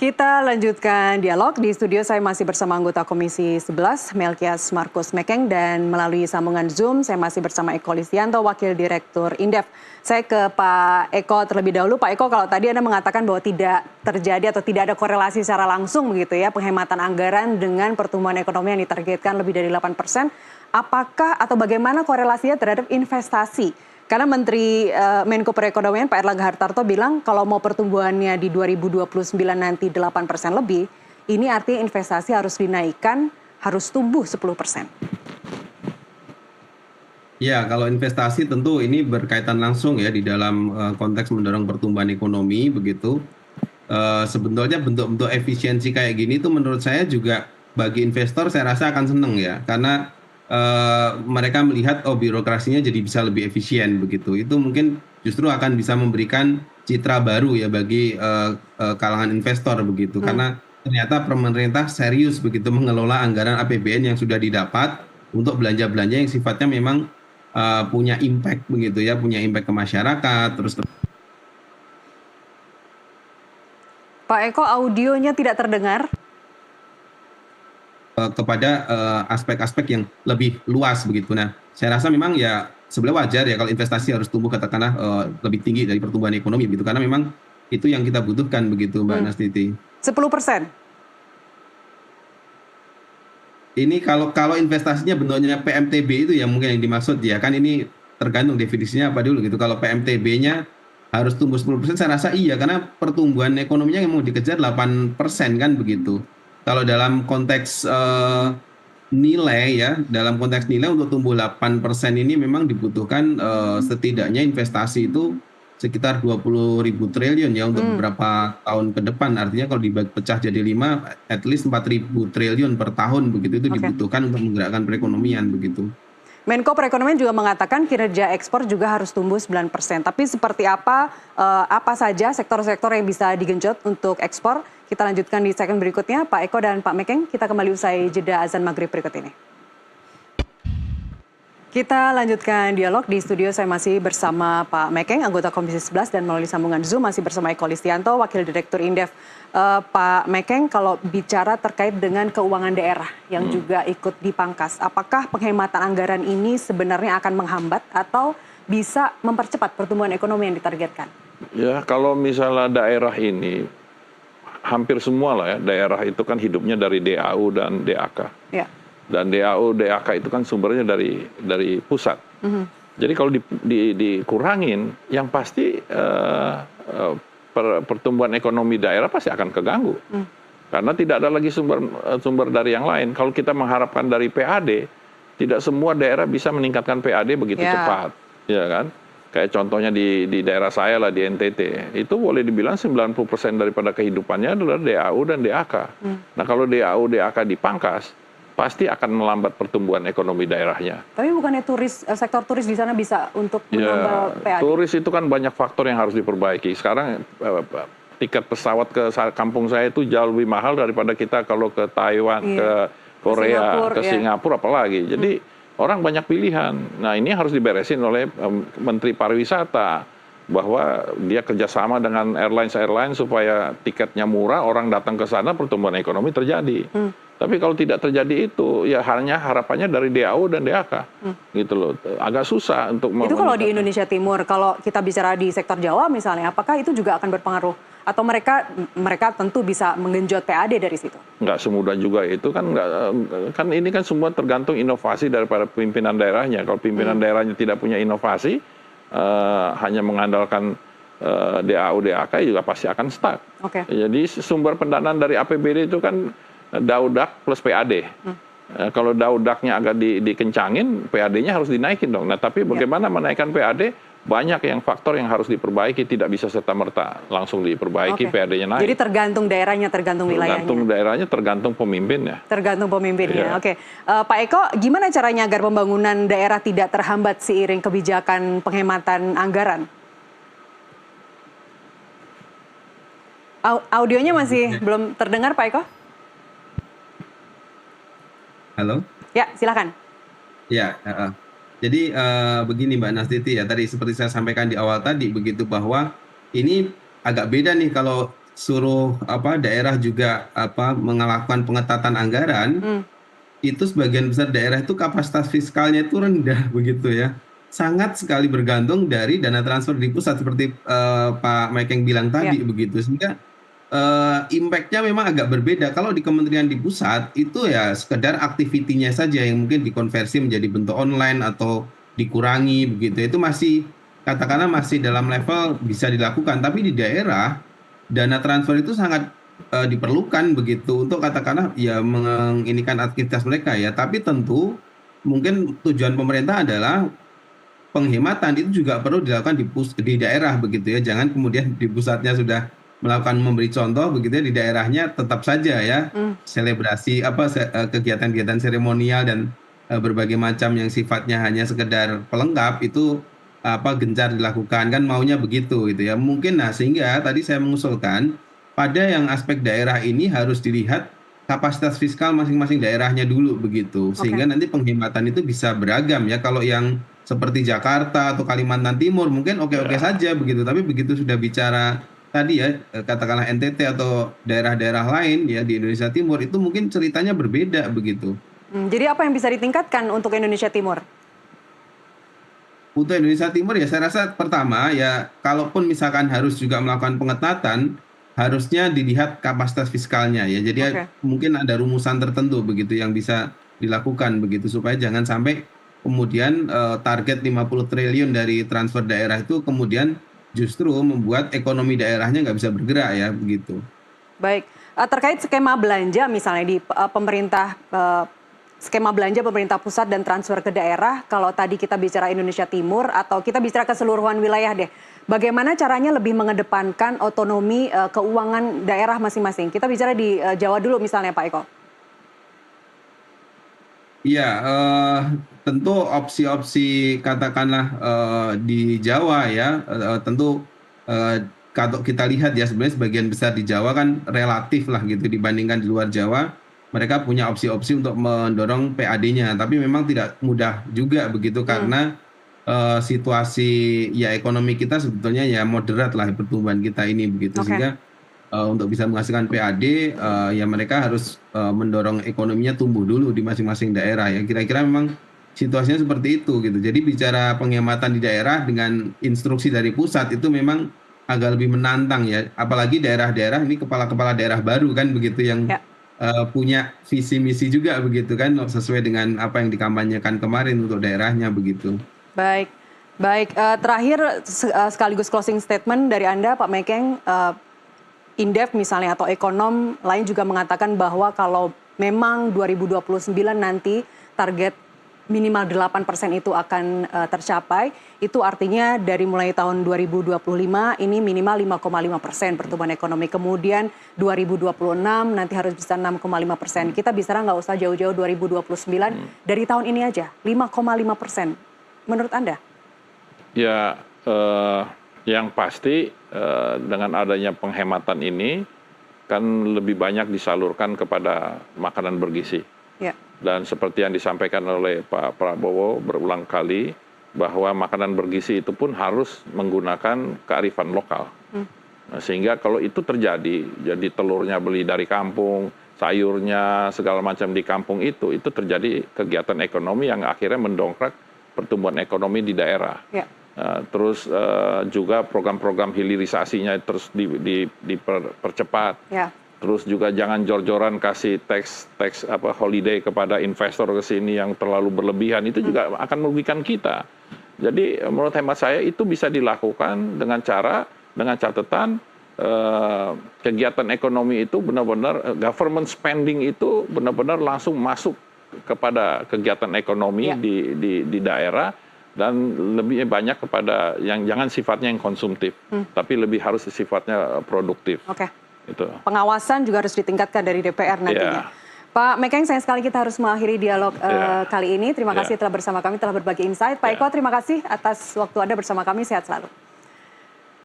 Kita lanjutkan dialog. Di studio saya masih bersama anggota Komisi 11, Melkias Markus Mekeng, dan melalui sambungan Zoom saya masih bersama Eko Listianto, Wakil Direktur Indef. Saya ke Pak Eko terlebih dahulu. Pak Eko, kalau tadi Anda mengatakan bahwa tidak terjadi atau tidak ada korelasi secara langsung begitu ya, penghematan anggaran dengan pertumbuhan ekonomi yang ditargetkan lebih dari 8%, apakah atau bagaimana korelasinya terhadap investasi? Karena Menteri Menko Perekonomian Pak Erlangga Hartarto bilang kalau mau pertumbuhannya di 2029 nanti 8% lebih, ini artinya investasi harus dinaikkan, harus tumbuh 10%. Ya, kalau investasi tentu ini berkaitan langsung ya di dalam konteks mendorong pertumbuhan ekonomi begitu. Sebetulnya bentuk-bentuk efisiensi kayak gini tuh menurut saya juga bagi investor saya rasa akan seneng ya, karena mereka melihat birokrasinya jadi bisa lebih efisien begitu. Itu mungkin justru akan bisa memberikan citra baru ya bagi kalangan investor begitu, karena ternyata pemerintah serius begitu mengelola anggaran APBN yang sudah didapat untuk belanja-belanja yang sifatnya memang punya impact begitu ya, punya impact ke masyarakat. Terus Pak Eko, audionya tidak terdengar. Kepada aspek-aspek yang lebih luas begitu. Nah, saya rasa memang ya sebenarnya wajar ya kalau investasi harus tumbuh katakanlah lebih tinggi dari pertumbuhan ekonomi begitu, karena memang itu yang kita butuhkan begitu, Mbak Nastiti. 10%. Ini kalau investasinya bentuknya PMTB itu ya mungkin yang dimaksud ya, kan ini tergantung definisinya apa dulu gitu. Kalau PMTB-nya harus tumbuh 10%, saya rasa iya, karena pertumbuhan ekonominya yang mau dikejar 8% kan begitu. Kalau dalam konteks nilai ya, dalam konteks nilai untuk tumbuh 8% ini memang dibutuhkan setidaknya investasi itu sekitar 20.000 triliun ya untuk beberapa tahun ke depan. Artinya kalau dipecah jadi 5, at least 4.000 triliun per tahun begitu, itu dibutuhkan untuk menggerakkan perekonomian begitu. Menko Perekonomian juga mengatakan kinerja ekspor juga harus tumbuh 9%. Tapi seperti apa saja sektor-sektor yang bisa digenjot untuk ekspor? Kita lanjutkan di segmen berikutnya. Pak Eko dan Pak Mekeng, kita kembali usai jeda azan maghrib berikut ini. Kita lanjutkan dialog. Di studio saya masih bersama Pak Mekeng, anggota Komisi 11, dan melalui sambungan Zoom masih bersama Eko Listianto, Wakil Direktur Indef. Pak Mekeng, kalau bicara terkait dengan keuangan daerah yang juga ikut dipangkas, apakah penghematan anggaran ini sebenarnya akan menghambat atau bisa mempercepat pertumbuhan ekonomi yang ditargetkan? Ya, kalau misalnya daerah ini, hampir semua lah ya, daerah itu kan hidupnya dari DAU dan DAK. Ya. Dan DAU, DAK itu kan sumbernya dari pusat. Jadi kalau dikurangin, yang pasti pertumbuhan ekonomi daerah pasti akan keganggu. Karena tidak ada lagi sumber dari yang lain. Kalau kita mengharapkan dari PAD, tidak semua daerah bisa meningkatkan PAD begitu cepat. Ya kan? Kayak contohnya di daerah saya lah, di NTT. Itu boleh dibilang 90% daripada kehidupannya adalah DAU dan DAK. Nah kalau DAU, DAK dipangkas, pasti akan melambat pertumbuhan ekonomi daerahnya. Tapi bukannya sektor turis di sana bisa untuk menambah PAD? Turis itu kan banyak faktor yang harus diperbaiki. Sekarang tiket pesawat ke kampung saya itu jauh lebih mahal daripada kita kalau ke Taiwan, ke Korea, ke Singapura apalagi. Jadi orang banyak pilihan. Nah ini harus diberesin oleh Menteri Pariwisata, bahwa dia kerjasama dengan airlines supaya tiketnya murah, orang datang ke sana, pertumbuhan ekonomi terjadi. Tapi kalau tidak terjadi itu, ya hanya harapannya dari DAU dan DAK, gitu loh. Agak susah untuk itu kalau di Indonesia Timur. Kalau kita bicara di sektor Jawa misalnya, apakah itu juga akan berpengaruh? Atau mereka tentu bisa menggenjot PAD dari situ? Nggak semudah juga itu kan, kan ini kan semua tergantung inovasi daripada pimpinan daerahnya. Kalau pimpinan daerahnya tidak punya inovasi, hanya mengandalkan DAU, DAK juga pasti akan stuck. Jadi sumber pendanaan dari APBD itu kan Daudak plus PAD. Kalau Daudaknya agak dikencangin, PAD-nya harus dinaikin dong. Nah tapi bagaimana menaikkan PAD? Banyak faktor yang harus diperbaiki, tidak bisa serta-merta langsung diperbaiki, PAD-nya naik. Jadi tergantung daerahnya, tergantung wilayahnya. Tergantung daerahnya, tergantung pemimpinnya. Tergantung pemimpinnya, oke. Pak Eko, gimana caranya agar pembangunan daerah tidak terhambat seiring kebijakan penghematan anggaran? Audionya masih belum terdengar, Pak Eko? Halo? Ya, silakan. Ya, jadi begini Mbak Nastiti ya, tadi seperti saya sampaikan di awal tadi begitu, bahwa ini agak beda nih kalau suruh daerah juga melakukan pengetatan anggaran, itu sebagian besar daerah itu kapasitas fiskalnya itu rendah begitu ya. Sangat sekali bergantung dari dana transfer di pusat seperti Pak Mekeng bilang Ya. tadi begitu. Sehingga impact-nya memang agak berbeda. Kalau di kementerian di pusat itu ya sekedar aktivitinya saja yang mungkin dikonversi menjadi bentuk online atau dikurangi begitu. Itu masih katakanlah masih dalam level bisa dilakukan. Tapi di daerah dana transfer itu sangat diperlukan begitu untuk katakanlah ya menginikan aktivitas mereka ya. Tapi tentu mungkin tujuan pemerintah adalah penghematan itu juga perlu dilakukan di daerah begitu ya. Jangan kemudian di pusatnya sudah melakukan memberi contoh begitu ya, di daerahnya tetap saja ya selebrasi kegiatan-kegiatan seremonial dan berbagai macam yang sifatnya hanya sekedar pelengkap itu gencar dilakukan, kan maunya begitu gitu ya. Mungkin sehingga tadi saya mengusulkan pada yang aspek daerah ini harus dilihat kapasitas fiskal masing-masing daerahnya dulu begitu, sehingga nanti penghematan itu bisa beragam ya. Kalau yang seperti Jakarta atau Kalimantan Timur mungkin oke-oke saja begitu, tapi begitu sudah bicara tadi ya katakanlah NTT atau daerah-daerah lain ya di Indonesia Timur itu mungkin ceritanya berbeda begitu. Jadi apa yang bisa ditingkatkan untuk Indonesia Timur? Untuk Indonesia Timur ya saya rasa pertama ya kalaupun misalkan harus juga melakukan pengetatan harusnya dilihat kapasitas fiskalnya ya. Jadi mungkin ada rumusan tertentu begitu yang bisa dilakukan begitu supaya jangan sampai kemudian target 50 triliun dari transfer daerah itu kemudian justru membuat ekonomi daerahnya nggak bisa bergerak ya begitu. Baik, terkait skema belanja misalnya di pemerintah skema belanja pemerintah pusat dan transfer ke daerah, kalau tadi kita bicara Indonesia Timur atau kita bicara keseluruhan wilayah deh, bagaimana caranya lebih mengedepankan otonomi keuangan daerah masing-masing? Kita bicara di Jawa dulu misalnya Pak Eko. Iya, tentu opsi-opsi katakanlah di Jawa ya, tentu kalau kita lihat ya sebenarnya sebagian besar di Jawa kan relatif lah gitu dibandingkan di luar Jawa, mereka punya opsi-opsi untuk mendorong PAD-nya, tapi memang tidak mudah juga begitu karena situasi ya ekonomi kita sebetulnya ya moderat lah pertumbuhan kita ini begitu, sehingga untuk bisa menghasilkan PAD ya mereka harus mendorong ekonominya tumbuh dulu di masing-masing daerah ya. Kira-kira memang situasinya seperti itu gitu. Jadi bicara penghematan di daerah dengan instruksi dari pusat itu memang agak lebih menantang ya. Apalagi daerah-daerah ini kepala-kepala daerah baru kan begitu yang punya visi misi juga begitu kan sesuai dengan apa yang dikampanyekan kemarin untuk daerahnya begitu. Baik. Terakhir sekaligus closing statement dari Anda Pak Mekeng. Indef misalnya atau ekonom lain juga mengatakan bahwa kalau memang 2029 nanti target minimal 8% itu akan tercapai, itu artinya dari mulai tahun 2025 ini minimal 5,5% pertumbuhan ekonomi. Kemudian 2026 nanti harus bisa 6,5%. Kita bicara nggak usah jauh-jauh 2029, dari tahun ini aja 5,5%. Menurut Anda? Ya, yang pasti dengan adanya penghematan ini kan lebih banyak disalurkan kepada makanan bergizi. Ya. Dan seperti yang disampaikan oleh Pak Prabowo berulang kali bahwa makanan bergizi itu pun harus menggunakan kearifan lokal. Nah, sehingga kalau itu terjadi, jadi telurnya beli dari kampung, sayurnya segala macam di kampung itu terjadi kegiatan ekonomi yang akhirnya mendongkrak pertumbuhan ekonomi di daerah. Ya. Terus juga program-program hilirisasinya terus dipercepat. Ya. Terus juga jangan jor-joran kasih tax holiday kepada investor ke sini yang terlalu berlebihan, itu juga akan merugikan kita. Jadi menurut hemat saya itu bisa dilakukan dengan catatan kegiatan ekonomi itu benar-benar government spending itu benar-benar langsung masuk kepada kegiatan ekonomi di daerah. Dan lebih banyak kepada yang jangan sifatnya yang konsumtif, tapi lebih harus sifatnya produktif. Oke. Itu. Pengawasan juga harus ditingkatkan dari DPR nantinya. Pak Mekeng, sayang sekali kita harus mengakhiri dialog kali ini. Terima kasih telah bersama kami, telah berbagi insight. Pak Eko, terima kasih atas waktu Anda bersama kami. Sehat selalu.